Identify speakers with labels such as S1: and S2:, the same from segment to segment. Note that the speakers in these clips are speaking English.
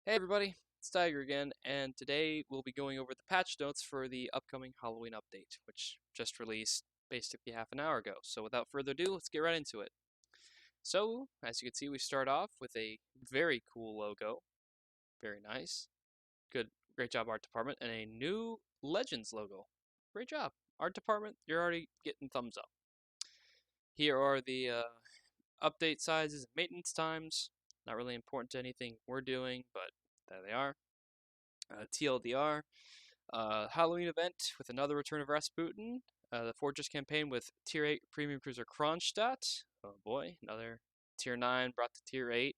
S1: Hey everybody, it's Tiger again, and today we'll be going over the patch notes for the upcoming Halloween update, which just released basically half an hour ago. So without further ado, let's get right into it. So, as you can see, we start off with a very cool logo. Very nice. Great job, art department, and a new Legends logo. Great job. Art department, you're already getting thumbs up. Here are the update sizes and maintenance times. Not really important to anything we're doing, but there they are. TLDR, Halloween event with another return of Rasputin. The Fortress campaign with Tier 8 Premium Cruiser Kronstadht. Oh boy, another Tier 9 brought to Tier 8.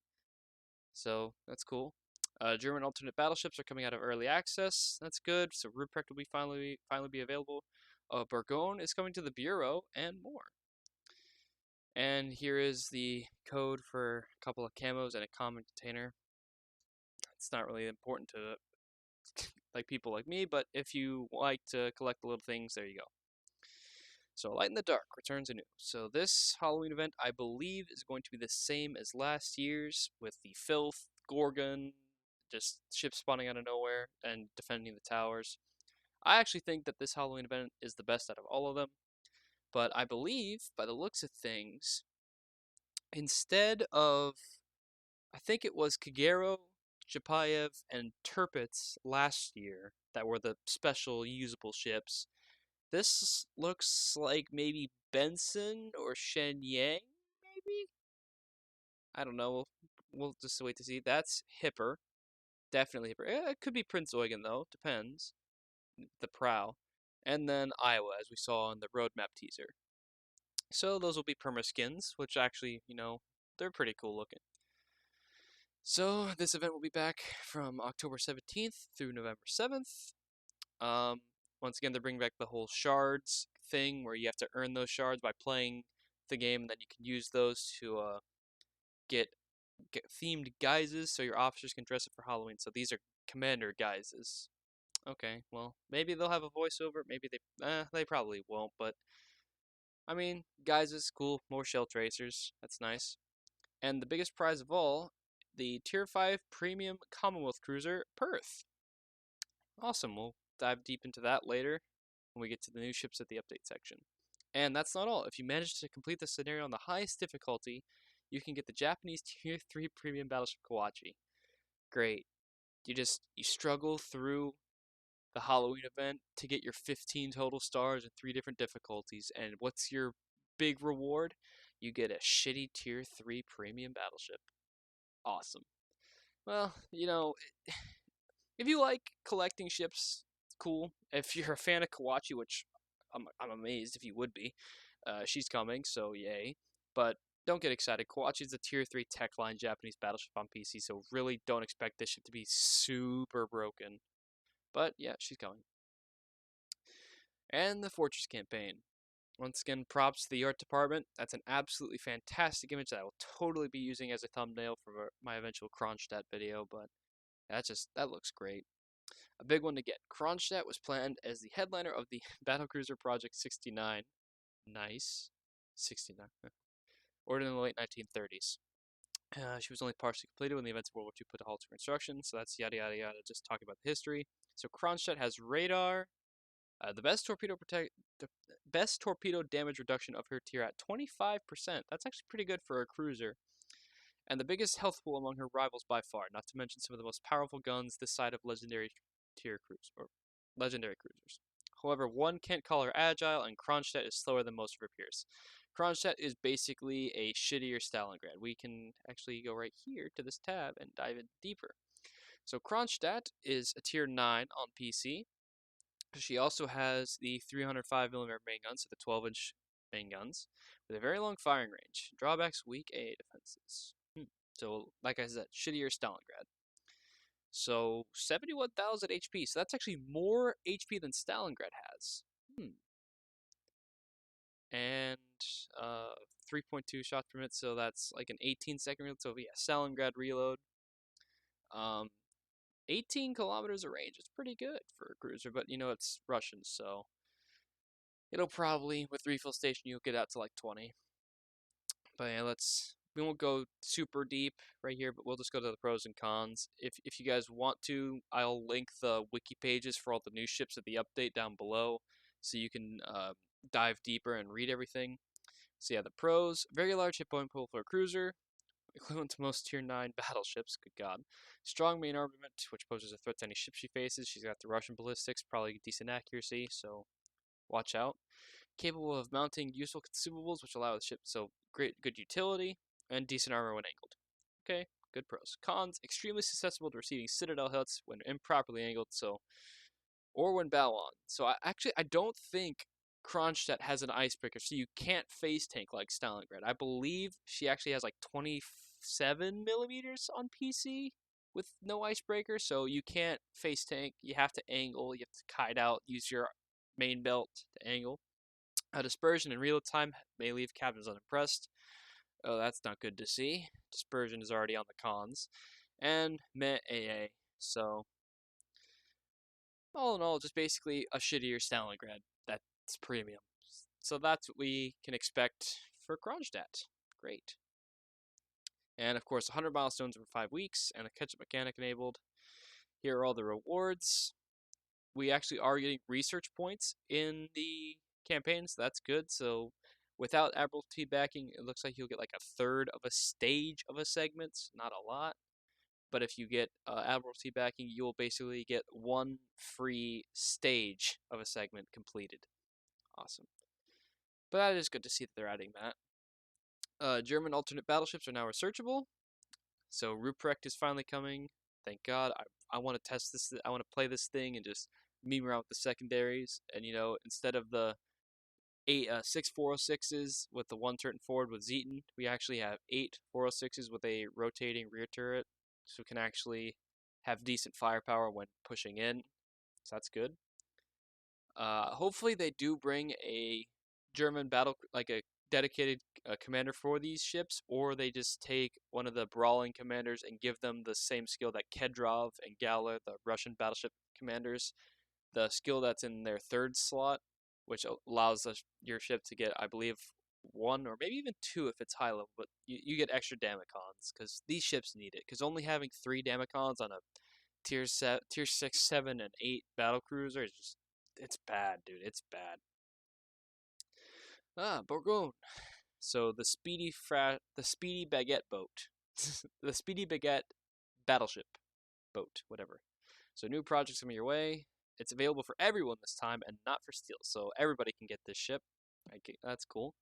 S1: So that's cool. German alternate battleships are coming out of early access. That's good. So Ruprecht will be finally be available. Bourgogne is coming to the Bureau and more. And here is the code for a couple of camos and a common container. It's not really important to like people like me, but if you like to collect the little things, there you go. So Light in the Dark returns anew. So this Halloween event, I believe, is going to be the same as last year's with the filth, Gorgon, just ships spawning out of nowhere and defending the towers. I actually think that this Halloween event is the best out of all of them, but I believe, by the looks of things, instead of, I think it was Kagero, Chapayev, and Tirpitz last year that were the special usable ships. This looks like maybe Benson or Shen Yang, maybe? I don't know. We'll just wait to see. That's Hipper. Definitely Hipper. It could be Prince Eugen, though. Depends. The Prow. And then Iowa, as we saw in the roadmap teaser. So those will be perma skins, which actually, they're pretty cool looking. So this event will be back from October 17th through November 7th. Um, Once again, they're bringing back the whole shards thing where you have to earn those shards by playing the game, and then you can use those to get themed guises so your officers can dress up for Halloween. So these are commander guises. Okay, well, maybe they'll have a voiceover. Maybe they probably won't. But I mean, guises, cool. More shell tracers. That's nice. And the biggest prize of all, the Tier 5 Premium Commonwealth Cruiser Perth. Awesome. We'll dive deep into that later when we get to the new ships at the update section. And that's not all. If you manage to complete the scenario on the highest difficulty, you can get the Japanese Tier 3 Premium Battleship Kawachi. Great. You struggle through the Halloween event to get your 15 total stars in 3 different difficulties, and what's your big reward? You get a shitty Tier 3 Premium Battleship. Awesome. Well, if you like collecting ships, cool. If you're a fan of Kawachi, which I'm amazed if you would be, she's coming, so yay. But don't get excited. Kawachi's a Tier 3 tech line Japanese battleship on PC, so really don't expect this ship to be super broken. But yeah, she's coming. And the Fortress campaign. Once again, props to the art department. That's an absolutely fantastic image that I will totally be using as a thumbnail for my eventual Kronstadht video, but that looks great. A big one to get. Kronstadht was planned as the headliner of the Battlecruiser Project 69. Nice. 69. Ordered in the late 1930s. She was only partially completed when the events of World War II put a halt to construction, so that's yada yada yada, just talking about the history. So Kronstadht has radar, the best torpedo damage reduction of her tier at 25%. That's actually pretty good for a cruiser. And the biggest health pool among her rivals by far, not to mention some of the most powerful guns this side of legendary legendary cruisers. However, one can't call her agile, and Kronstadht is slower than most of her peers. Kronstadht is basically a shittier Stalingrad. We can actually go right here to this tab and dive in deeper. So Kronstadht is a tier 9 on PC. She also has the 305mm main guns, so the 12-inch main guns, with a very long firing range. Drawbacks: weak AA defenses. So, like I said, shittier Stalingrad. So, 71,000 HP. So that's actually more HP than Stalingrad has. And 3.2 shots per minute, so that's like an 18-second reload. So yeah, Stalingrad reload. 18 kilometers of range. It's pretty good for a cruiser, but it's Russian, so it'll probably, with refill station, you'll get out to like 20. But yeah, let's we won't go super deep right here, but we'll just go to the pros and cons. If you guys want to, I'll link the wiki pages for all the new ships of the update down below, so you can dive deeper and read everything. So yeah, the pros: very large hit point pool for a cruiser, equivalent to most tier 9 battleships. Good God. Strong main armament, which poses a threat to any ship she faces. She's got the Russian ballistics, probably decent accuracy, so watch out. Capable of mounting useful consumables, which allow the ship good utility and decent armor when angled. Okay, good pros. Cons: extremely susceptible to receiving citadel hits when improperly angled, or when bow on. So I don't think Kronstaddt has an icebreaker, so you can't face tank like Stalingrad. I believe she actually has like 27 millimeters on PC with no icebreaker, so you can't face tank. You have to angle. You have to kite out. Use your main belt to angle. Dispersion in real time may leave captains unimpressed. Oh, that's not good to see. Dispersion is already on the cons. And meh AA. So, all in all, just basically a shittier Stalingrad that's premium. So that's what we can expect for Kronstadt. Great. And of course, 100 milestones over 5 weeks and a catch-up mechanic enabled. Here are all the rewards. We actually are getting research points in the campaign, so that's good. So without Admiralty backing, it looks like you'll get like a third of a stage of a segment, not a lot. But if you get Admiralty backing, you'll basically get one free stage of a segment completed. Awesome. But that is good to see that they're adding that. German alternate battleships are now researchable. So Ruprecht is finally coming. Thank God. I want to test this. I want to play this thing and just meme around with the secondaries. And instead of the 6 406s with the one turret forward with Zeton, we actually have 8 406s with a rotating rear turret, so we can actually have decent firepower when pushing in. So that's good. Hopefully they do bring a German like a dedicated commander for these ships, or they just take one of the brawling commanders and give them the same skill that Kedrov and Gala, the Russian battleship commanders, the skill that's in their third slot, which allows your ship to get, I believe, 1 or maybe even 2 if it's high level, but you get extra Damacons, because these ships need it, because only having 3 Damacons on a tier 6, 7, and 8 battle cruiser is just, it's bad, dude, it's bad. Bourgogne. So the speedy baguette boat. The speedy baguette battleship boat, whatever. So new projects coming your way. It's available for everyone this time and not for steal, so everybody can get this ship. Okay, that's cool.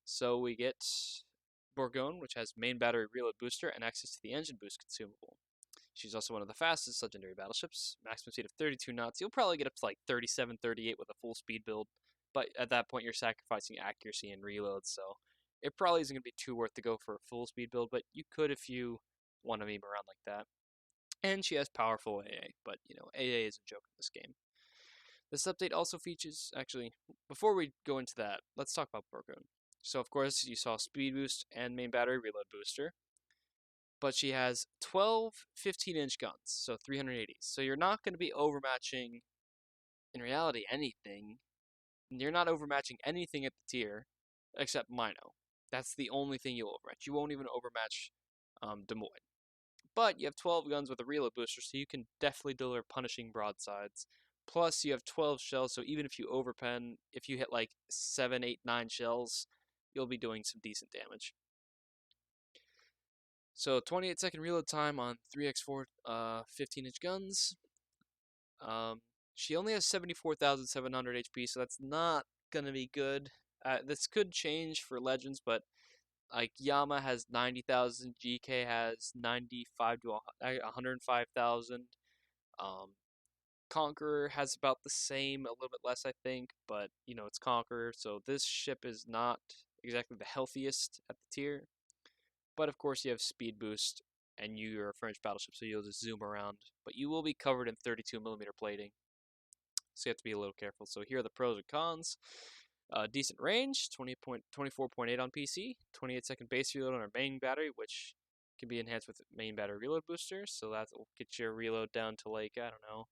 S1: So we get Bourgogne, which has main battery reload booster and access to the engine boost consumable. She's also one of the fastest legendary battleships, maximum speed of 32 knots. You'll probably get up to like 37, 38 with a full speed build, but at that point you're sacrificing accuracy and reload, so it probably isn't going to be too worth to go for a full speed build, but you could if you want to meme around like that. And she has powerful AA, but AA is a joke in this game. This update also features, actually, before we go into that, let's talk about Bourgogne. So of course you saw speed boost and main battery reload booster, but she has 12 15-inch guns, so 380s. So you're not going to be overmatching, in reality, anything. You're not overmatching anything at the tier, except Mino. That's the only thing you'll overmatch. You won't even overmatch Des Moines. But you have 12 guns with a reload booster, so you can definitely deliver punishing broadsides. Plus, you have 12 shells, so even if you overpen, if you hit like 7, 8, 9 shells, you'll be doing some decent damage. So 28-second reload time on 3x4 15-inch guns. She only has 74,700 HP, so that's not going to be good. This could change for Legends, but like Yama has 90,000, GK has 95 to 105,000. Conqueror has about the same, a little bit less, I think, but it's Conqueror, so this ship is not exactly the healthiest at the tier. But of course, you have speed boost, and you're a French battleship, so you'll just zoom around. But you will be covered in 32mm plating, so you have to be a little careful. So here are the pros and cons. Decent range, 24.8 on PC, 28-second base reload on our main battery, which can be enhanced with main battery reload booster. So that will get your reload down to like, I don't know,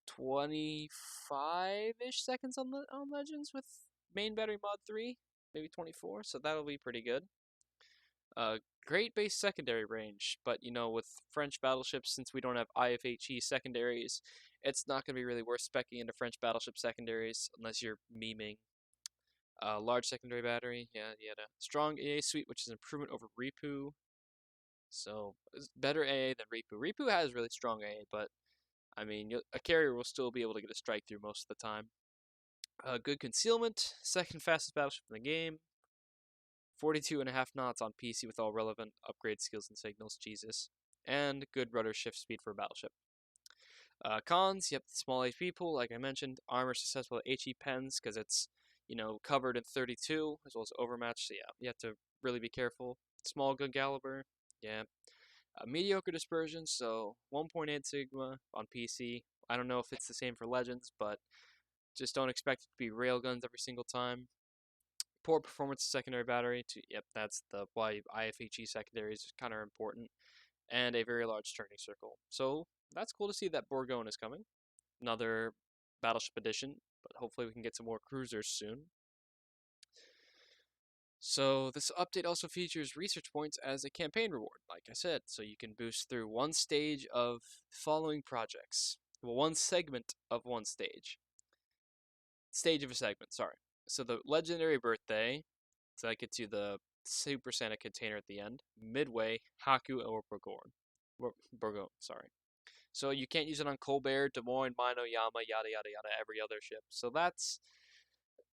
S1: 25-ish seconds on Legends with main battery mod 3, maybe 24. So that'll be pretty good. Uh, Great base secondary range, but with French battleships, since we don't have IFHE secondaries, it's not going to be really worth speccing into French battleship secondaries unless you're memeing. Large secondary battery, yeah, you had a strong AA suite, which is an improvement over Ripu. So it's better AA than Ripu. Ripu has really strong AA, but I mean, a carrier will still be able to get a strike through most of the time. Good concealment, second fastest battleship in the game. 42.5 knots on PC with all relevant upgrade skills and signals, Jesus. And good rudder shift speed for a battleship. Cons, yep, small HP pool, like I mentioned. Armor susceptible to HE pens because it's, covered in 32 as well as overmatched. So yeah, you have to really be careful. Small gun caliber, yeah. Mediocre dispersion, so 1.8 Sigma on PC. I don't know if it's the same for Legends, but just don't expect it to be railguns every single time. Poor performance of secondary battery. Yep, that's the why IFHE secondaries kind of important. And a very large turning circle. So that's cool to see that Bourgogne is coming. Another battleship edition, but hopefully we can get some more cruisers soon. So this update also features research points as a campaign reward, like I said, so you can boost through one stage of following projects. Well, one segment of one stage. Stage of a segment, sorry. So the legendary birthday, so that gets you the Super Santa container at the end. Midway, Haku, or Bourgogne, sorry. So you can't use it on Colbert, Des Moines, Mino, Yama, yada yada yada, every other ship. So that's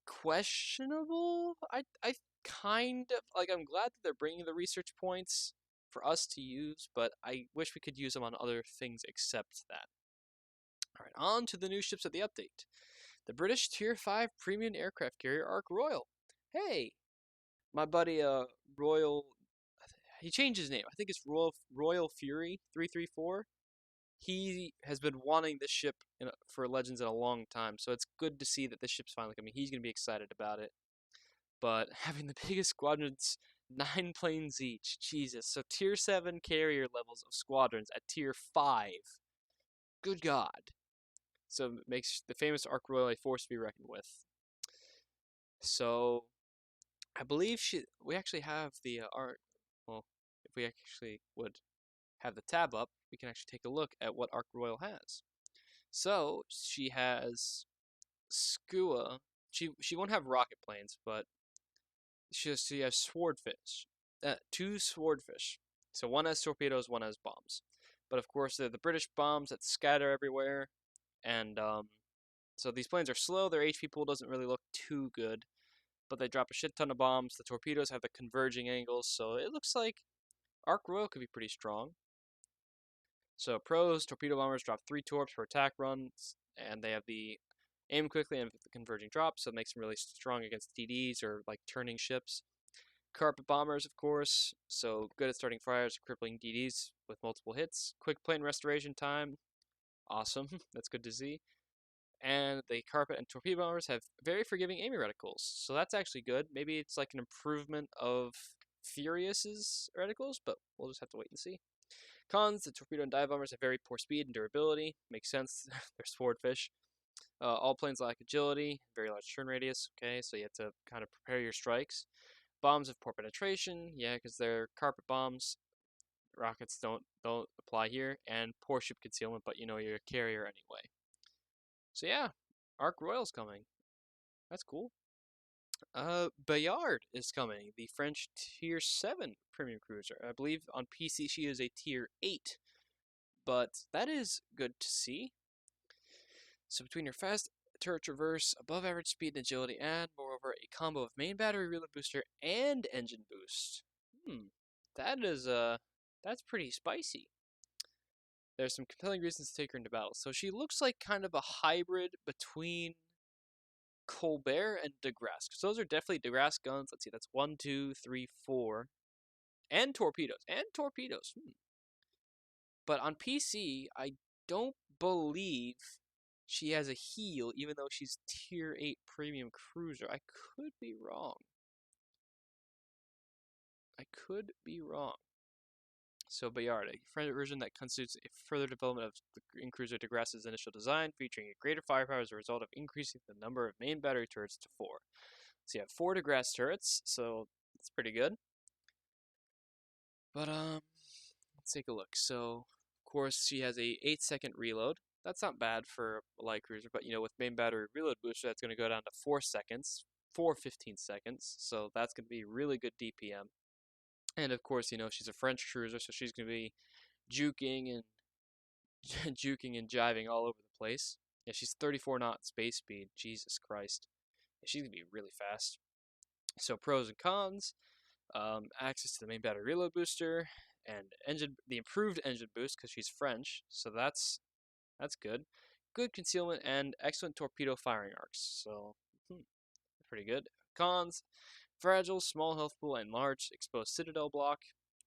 S1: questionable. I kind of like. I'm glad that they're bringing the research points for us to use, but I wish we could use them on other things except that. All right, on to the new ships of the update. The British Tier 5 premium aircraft carrier Ark Royal. Hey, my buddy Royal, he changed his name. I think it's Royal Fury 334. He has been wanting this ship for Legends in a long time, so it's good to see that this ship's finally coming. He's going to be excited about it. But having the biggest squadrons, 9 planes each, Jesus. So Tier 7 carrier levels of squadrons at Tier 5. Good God. So it makes the famous Ark Royal a force to be reckoned with. So I believe we actually have the Ark. Well, if we actually would have the tab up, we can actually take a look at what Ark Royal has. So she has Skua. She won't have rocket planes, but she has swordfish. 2 swordfish. So one has torpedoes, one has bombs. But of course, they're the British bombs that scatter everywhere, and so these planes are slow. Their HP pool doesn't really look too good, but they drop a shit ton of bombs. The torpedoes have the converging angles, so it looks like Ark Royal could be pretty strong. So pros, torpedo bombers drop 3 torps per attack runs, and they have the aim quickly and the converging drop, so it makes them really strong against DDs or like turning ships. Carpet bombers, of course, so good at starting fires, crippling DDs with multiple hits. Quick plane restoration time, awesome, that's good to see. And the carpet and torpedo bombers have very forgiving aiming reticles, so that's actually good. Maybe it's like an improvement of Furious's reticles, but we'll just have to wait and see. Cons, the torpedo and dive bombers have very poor speed and durability. Makes sense, they're swordfish. All planes lack agility, very large turn radius, okay, so you have to kind of prepare your strikes. Bombs have poor penetration, yeah, because they're carpet bombs. Rockets don't apply here, and poor ship concealment, but you're a carrier anyway. So yeah, Ark Royal's coming. That's cool. Bayard is coming, the French Tier 7 premium cruiser. I believe on PC she is a Tier 8, but that is good to see. So between your fast turret traverse, above average speed and agility, and moreover a combo of main battery reload booster and engine boost. That is that's pretty spicy. There's some compelling reasons to take her into battle. So she looks like kind of a hybrid between Colbert and De Grasse. Because those are definitely De Grasse guns. Let's see, that's 1, 2, 3, 4. And torpedoes. But on PC, I don't believe she has a heal, even though she's Tier 8 premium cruiser. I could be wrong. So Bayard, a French version that constitutes a further development of the Green Cruiser De Grasse's initial design, featuring a greater firepower as a result of increasing the number of main battery turrets to 4. So you have 4 De Grasse turrets, so that's pretty good. But let's take a look. So, of course, she has a 8-second reload. That's not bad for a light cruiser, but with main battery reload booster, that's going to go down to 4 seconds, 15 seconds. So that's going to be really good DPM. And of course, she's a French cruiser, so she's going to be juking and juking and jiving all over the place. Yeah, she's 34 knot space speed. Jesus Christ. Yeah, she's going to be really fast. So pros and cons. Access to the main battery reload booster and the improved engine boost because she's French, so that's good. Good concealment and excellent torpedo firing arcs, so pretty good. Cons: fragile, small health pool, and large exposed citadel block.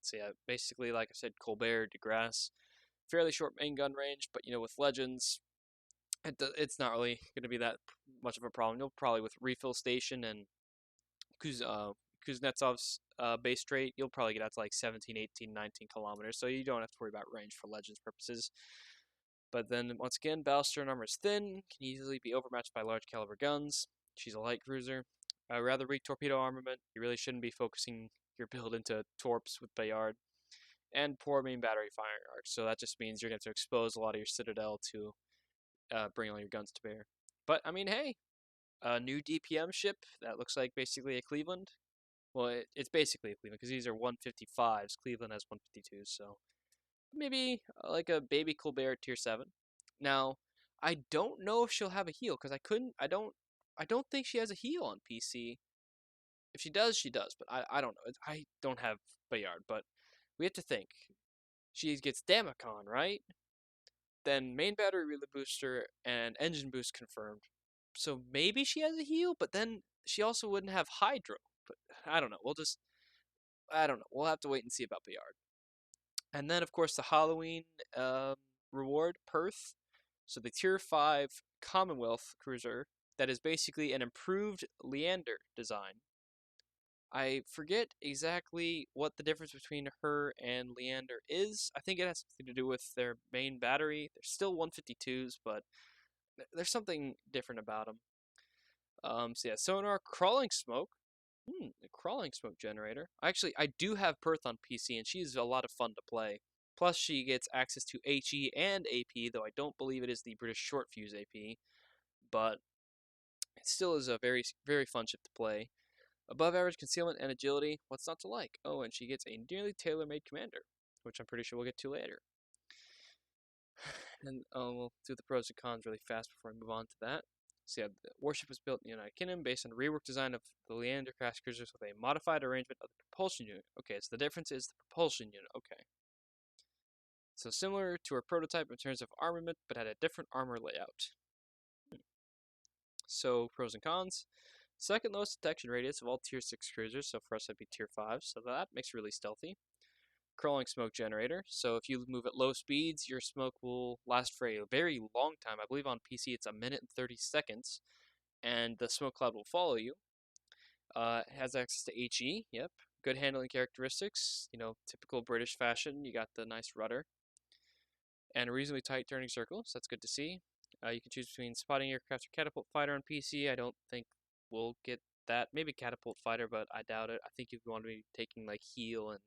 S1: So yeah, basically like I said, Colbert, DeGrasse, fairly short main gun range, but with Legends, it's not really going to be that much of a problem. You'll probably with refill station and Kuznetsov's base rate, you'll probably get out to like 17, 18, 19 kilometers, so you don't have to worry about range for Legends purposes. But then, once again, battle stern armor is thin, can easily be overmatched by large caliber guns. She's a light cruiser. Rather weak torpedo armament, you really shouldn't be focusing your build into torps with Bayard. And poor main battery firing arc, so that just means you're going to expose a lot of your citadel to bring all your guns to bear. But, I mean, hey, a new DPM ship that looks like basically a Cleveland. Well, it's basically a Cleveland because these are 155s. Cleveland has 152s, so maybe like a baby Colbert tier 7. Now, I don't know if she'll have a heal because I don't think she has a heal on PC. If she does, she does, but I don't know. I don't have Bayard, but we have to think. She gets Damacon, right? Then main battery reload booster and engine boost confirmed. So maybe she has a heal, but then she also wouldn't have Hydro. But I don't know. I don't know. We'll have to wait and see about Bayard. And then, of course, the Halloween reward, Perth. So the Tier 5 Commonwealth cruiser that is basically an improved Leander design. I forget exactly what the difference between her and Leander is. I think it has something to do with their main battery. They're still 152s, but there's something different about them. So yeah, sonar, crawling smoke. A crawling smoke generator. Actually, I do have Perth on PC, and she's a lot of fun to play. Plus, she gets access to HE and AP, though I don't believe it is the British short fuse AP. But it still is a very, very fun ship to play. Above average concealment and agility. What's not to like? Oh, and she gets a nearly tailor-made commander, which I'm pretty sure we'll get to later. And we'll do the pros and cons really fast before I move on to that. So yeah, the warship was built in the United Kingdom based on a reworked design of the Leander class cruisers with a modified arrangement of the propulsion unit. Okay, so the difference is the propulsion unit. Okay. So similar to her prototype in terms of armament, but had a different armor layout. So pros and cons. Second lowest detection radius of all tier 6 cruisers, so for us that'd be tier 5, so that makes it really stealthy. Crawling smoke generator, so if you move at low speeds, your smoke will last for a very long time. I believe on PC it's 1 minute and 30 seconds, and the smoke cloud will follow you. It has access to HE, yep. Good handling characteristics, typical British fashion. You got the nice rudder. And a reasonably tight turning circle, so that's good to see. You can choose between spotting aircraft or catapult fighter on PC. I don't think we'll get that. Maybe catapult fighter, but I doubt it. I think if you want to be taking like heal and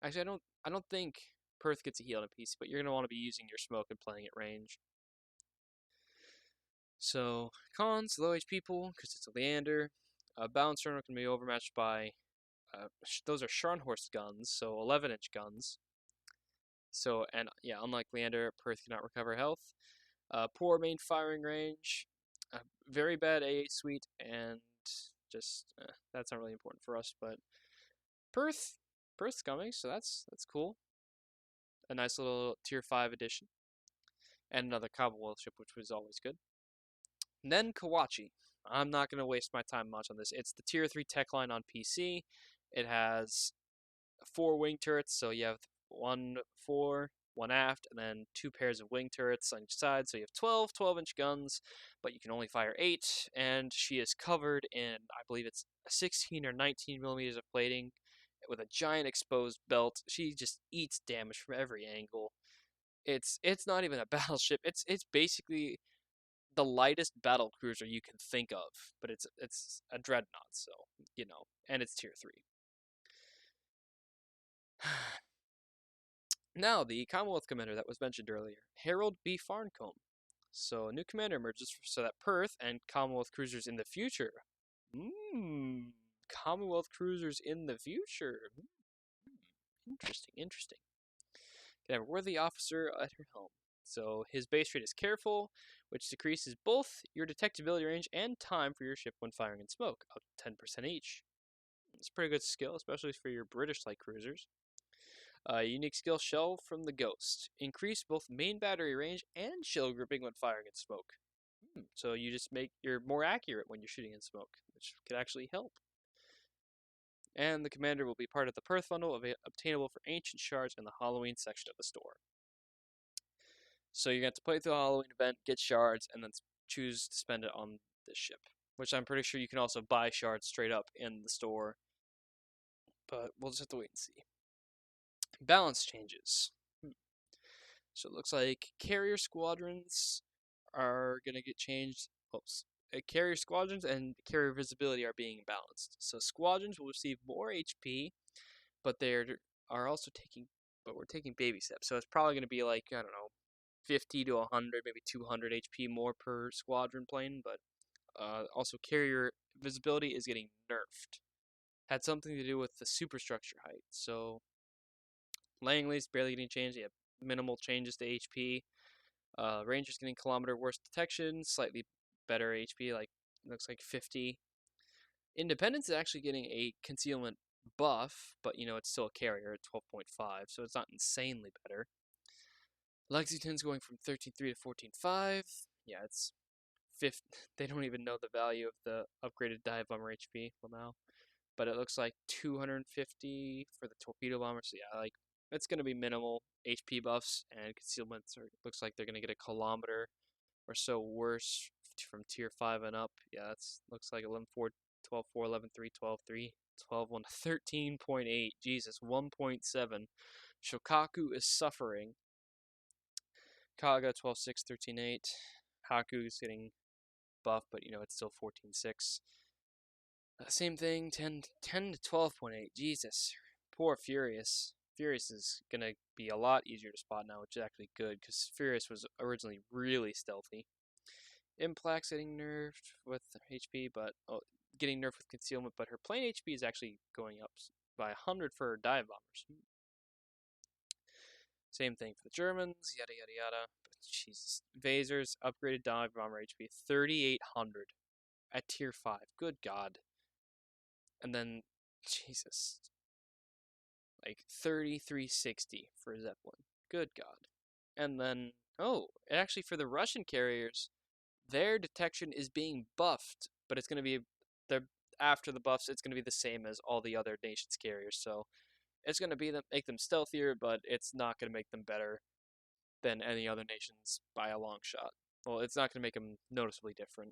S1: actually I don't think Perth gets a heal on a PC, but you're gonna want to be using your smoke and playing at range. So cons, low HP pool because it's a Leander. Balance turn can be overmatched by those are Scharnhorst guns, so 11-inch guns. So and yeah, unlike Leander, Perth cannot recover health. Poor main firing range, very bad AA suite, and just that's not really important for us. But Perth, Perth's coming, so that's cool. A nice little tier 5 addition, and another Commonwealth ship, which was always good. And then Kawachi. I'm not gonna waste my time much on this. It's the tier 3 tech line on PC. It has 4 wing turrets, so you have 1 fore, 1 aft, and then 2 pairs of wing turrets on each side. So you have 12-inch guns, but you can only fire 8. And she is covered in, I believe it's 16 or 19 millimeters of plating with a giant exposed belt. She just eats damage from every angle. It's not even a battleship. It's basically the lightest battle cruiser you can think of, but it's a dreadnought, so and it's tier 3. Now, the Commonwealth commander that was mentioned earlier, Harold B. Farncombe. So, a new commander emerges so that Perth and Commonwealth cruisers in the future. Commonwealth cruisers in the future. Interesting, interesting. Can have a worthy officer at her helm. So, his base trait is Careful, which decreases both your detectability range and time for your ship when firing in smoke, up 10% each. It's a pretty good skill, especially for your British light cruisers. Unique skill Shell from the Ghost. Increase both main battery range and shell gripping when firing in smoke. So you're more accurate when you're shooting in smoke, which could actually help. And the commander will be part of the Perth bundle obtainable for ancient shards in the Halloween section of the store. So you're going to have to play through the Halloween event, get shards, and then choose to spend it on this ship. Which I'm pretty sure you can also buy shards straight up in the store. But we'll just have to wait and see. Balance changes. So it looks like carrier squadrons are going to get changed. Oops. Carrier squadrons and carrier visibility are being balanced. So squadrons will receive more HP, but we're taking baby steps. So it's probably going to be like, I don't know, 50 to 100, maybe 200 HP more per squadron plane, but also carrier visibility is getting nerfed. Had something to do with the superstructure height. So Langley's barely getting changed. You have minimal changes to HP. Ranger's getting kilometer worse detection, slightly better HP, like looks like 50. Independence is actually getting a concealment buff, but it's still a carrier at 12.5, so it's not insanely better. Lexington's going from 13.3 to 14.5. Yeah, it's 50. They don't even know the value of the upgraded dive bomber HP well now, but it looks like 250 for the torpedo bomber. So yeah, like it's going to be minimal HP buffs, and concealments looks like they're going to get a kilometer or so worse from tier 5 and up. Yeah, that's looks like 11.4, 12.4, 11.3, 12.3, 12.1, 13.8. Jesus, 1.7. Shokaku is suffering. Kaga 12.6, 13.8. Haku is getting buffed, but it's still 14.6. Same thing, 10 to 12.8. Jesus, poor Furious. Furious is going to be a lot easier to spot now, which is actually good, because Furious was originally really stealthy. Implax getting nerfed with HP, but getting nerfed with concealment, but her plane HP is actually going up by 100 for her dive bombers. Same thing for the Germans, yada yada yada. But Jesus, Vasers upgraded dive bomber HP 3,800 at tier 5. Good God. And then, Jesus, like 3,360 for Zeppelin. Good God. And then, actually for the Russian carriers, their detection is being buffed, but it's going to be after the buffs. It's going to be the same as all the other nations' carriers. So it's going to make them stealthier, but it's not going to make them better than any other nations by a long shot. Well, it's not going to make them noticeably different.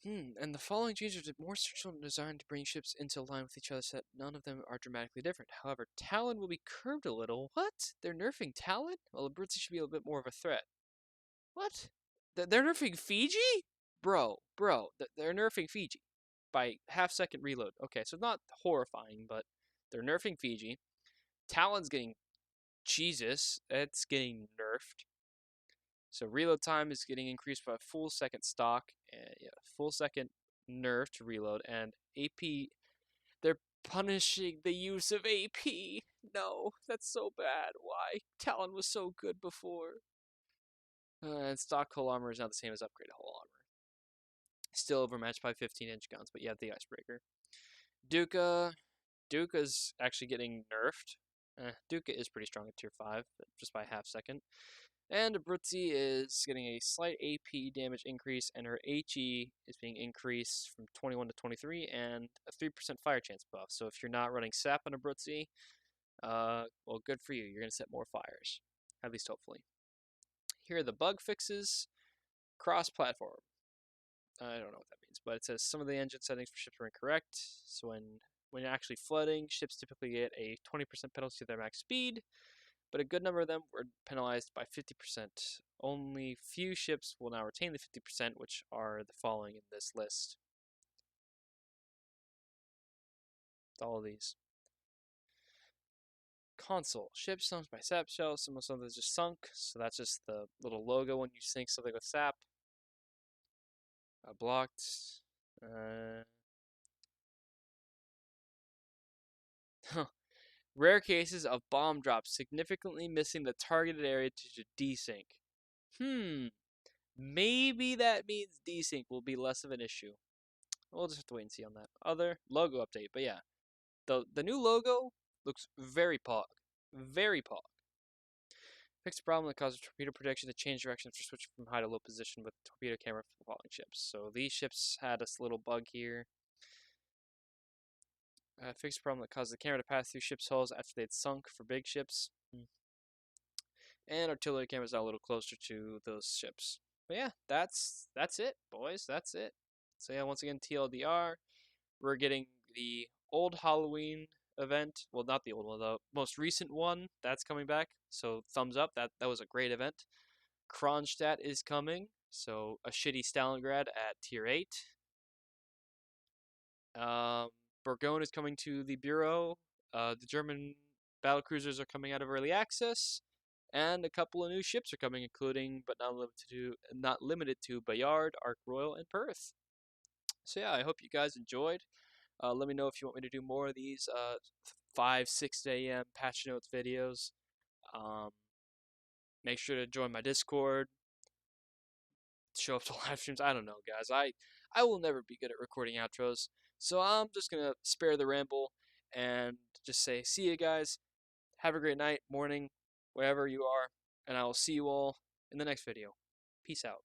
S1: And the following changes are more structural designed to bring ships into line with each other so that none of them are dramatically different. However, Talon will be curved a little. What? They're nerfing Talon? Well, Abruzzi should be a bit more of a threat. What? They're nerfing Fiji? Bro, they're nerfing Fiji by half-second reload. Okay, so not horrifying, but they're nerfing Fiji. Talon's getting... Jesus, it's getting nerfed. So reload time is getting increased by a full second stock. Full second nerf to reload. And AP, they're punishing the use of AP. No, that's so bad. Why? Talon was so good before. And stock hull armor is now the same as upgraded hull armor. Still overmatched by 15-inch guns, but you have the icebreaker. Duka's actually getting nerfed. Duka is pretty strong at tier 5, but just by half second. And Abruzzi is getting a slight AP damage increase, and her HE is being increased from 21 to 23, and a 3% fire chance buff. So if you're not running SAP on Abruzzi, well, good for you. You're going to set more fires, at least hopefully. Here are the bug fixes. Cross-platform. I don't know what that means, but it says some of the engine settings for ships were incorrect. So when you're actually flooding, ships typically get a 20% penalty to their max speed, but a good number of them were penalized by 50%. Only few ships will now retain the 50%, which are the following in this list. All of these. Console. Ship sunk by sap shell. Some of something's just sunk. So that's just the little logo when you sink something with sap. Blocked. Rare cases of bomb drops significantly missing the targeted area to desync. Maybe that means desync will be less of an issue. We'll just have to wait and see on that. Other logo update, but yeah, the new logo looks very pog, very pog. Fixed a problem that causes torpedo protection to change direction after switching from high to low position with the torpedo camera for falling ships. So these ships had this little bug here. Fixed a problem that caused the camera to pass through ships' hulls after they'd sunk for big ships. And artillery cameras now a little closer to those ships. But yeah, that's it, boys. That's it. So yeah, once again, TLDR, we're getting the old Halloween event. Well, not the old one, the most recent one. That's coming back. So thumbs up. That was a great event. Kronstaddt is coming. So a shitty Stalingrad at tier 8. Bourgogne is coming to the Bureau. The German battlecruisers are coming out of early access. And a couple of new ships are coming, including, but not limited to Bayard, Ark Royal, and Perth. So yeah, I hope you guys enjoyed. Let me know if you want me to do more of these 5, 6 a.m. patch notes videos. Make sure to join my Discord. Show up to live streams. I don't know, guys. I will never be good at recording outros. So I'm just going to spare the ramble and just say, see you guys. Have a great night, morning, wherever you are. And I will see you all in the next video. Peace out.